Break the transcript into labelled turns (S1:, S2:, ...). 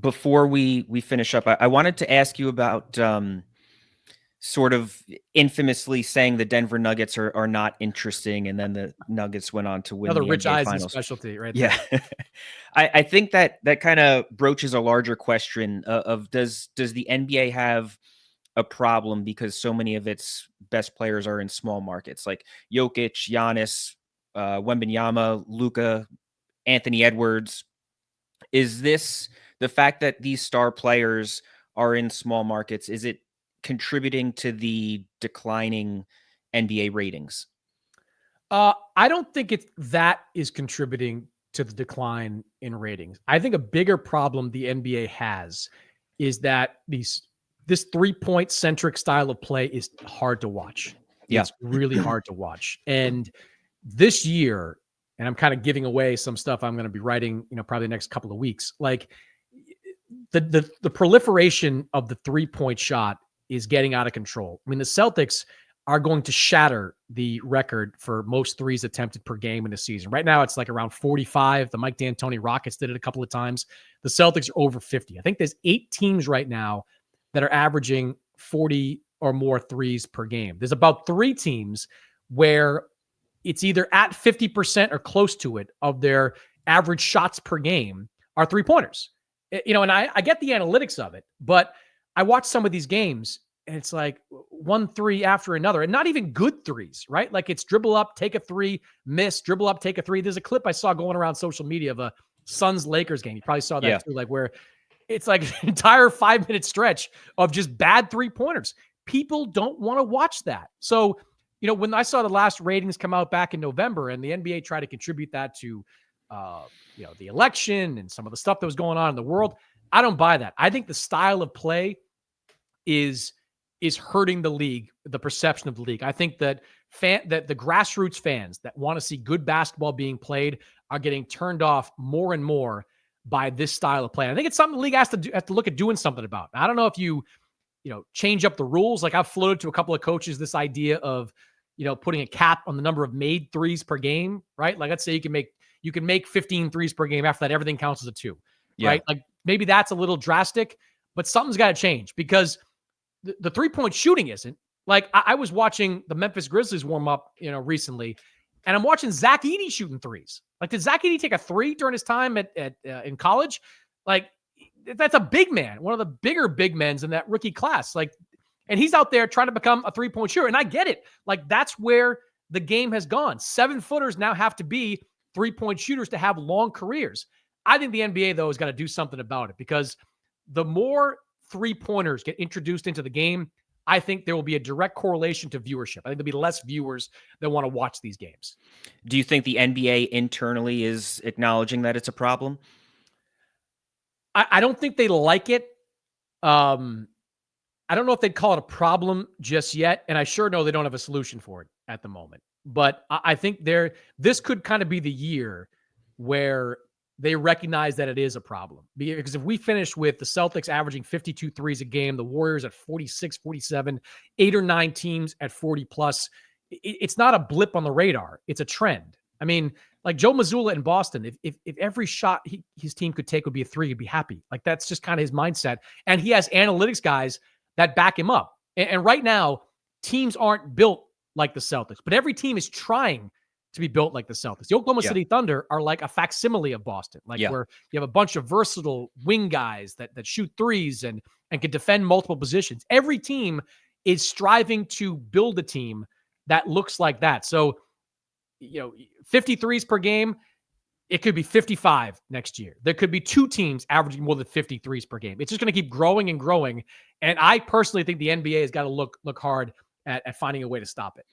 S1: Before we finish up, I wanted to ask you about sort of infamously saying the Denver Nuggets are not interesting, and then the Nuggets went on to win
S2: Another
S1: the
S2: Rich
S1: NBA
S2: Eisen
S1: Finals.
S2: specialty right
S1: Yeah.
S2: there.
S1: I think that kind of broaches a larger question of does the NBA have a problem because so many of its best players are in small markets like Jokic, Giannis, Wembanyama, Luka, Anthony Edwards? Is this the fact that these star players are in small markets? Is it contributing to the declining NBA ratings?
S2: I don't think that is contributing to the decline in ratings. I think a bigger problem the NBA has is that this 3-point centric style of play is hard to watch.
S1: Yeah.
S2: It's really hard to watch. And this year, and I'm kind of giving away some stuff I'm going to be writing, probably the next couple of weeks. Like the proliferation of the 3-point shot is getting out of control. I mean, the Celtics are going to shatter the record for most threes attempted per game in the season. Right now, it's like around 45. The Mike D'Antoni Rockets did it a couple of times. The Celtics are over 50. I think there's 8 teams right now that are averaging 40 or more threes per game. There's about 3 teams where it's either at 50% or close to it of their average shots per game are 3-pointers. And I get the analytics of it, but I watch some of these games and it's like 1 3 after another, and not even good threes, right? Like it's dribble up, take a 3, miss, dribble up, take a 3. There's a clip I saw going around social media of a Suns Lakers game. You probably saw that too, like where it's like an entire 5-minute stretch of just bad 3-pointers. People don't want to watch that. So, when I saw the last ratings come out back in November and the NBA tried to contribute that to, the election and some of the stuff that was going on in the world, I don't buy that. I think the style of play is hurting the league, the perception of the league. I think that the grassroots fans that want to see good basketball being played are getting turned off more and more by this style of play. I think it's something the league has to look at doing something about. I don't know if you change up the rules. Like I've floated to a couple of coaches this idea of, putting a cap on the number of made threes per game, right? Like let's say you can make 15 threes per game. After that, everything counts as a 2, right? Like maybe that's a little drastic, but something's got to change because the 3-point shooting isn't. Like I was watching the Memphis Grizzlies warm up, recently, and I'm watching Zach Edey shooting threes. Like, did Zach Edey take a 3 during his time in college? Like, that's a big man, one of the bigger big men's in that rookie class. Like, and he's out there trying to become a 3-point shooter. And I get it. Like, that's where the game has gone. 7-footers now have to be 3-point shooters to have long careers. I think the NBA, though, has got to do something about it because the more 3-pointers get introduced into the game, I think there will be a direct correlation to viewership. I think there'll be less viewers that want to watch these games.
S1: Do you think the NBA internally is acknowledging that it's a problem?
S2: I don't think they like it. I don't know if they'd call it a problem just yet, and I sure know they don't have a solution for it at the moment. But I think this could kind of be the year where they recognize that it is a problem. Because if we finish with the Celtics averaging 52 threes a game, the Warriors at 46, 47, 8 or 9 teams at 40 plus, it's not a blip on the radar. It's a trend. I mean, like Joe Mazzulla in Boston, if every shot his team could take would be a 3, he'd be happy. Like that's just kind of his mindset. And he has analytics guys that back him up. And right now, teams aren't built like the Celtics, but every team is trying to be built like the Celtics. The Oklahoma City Thunder are like a facsimile of Boston, where you have a bunch of versatile wing guys that shoot threes and can defend multiple positions. Every team is striving to build a team that looks like that. So, 50 threes per game, it could be 55 next year. There could be 2 teams averaging more than 50 threes per game. It's just going to keep growing and growing. And I personally think the NBA has got to look hard at finding a way to stop it.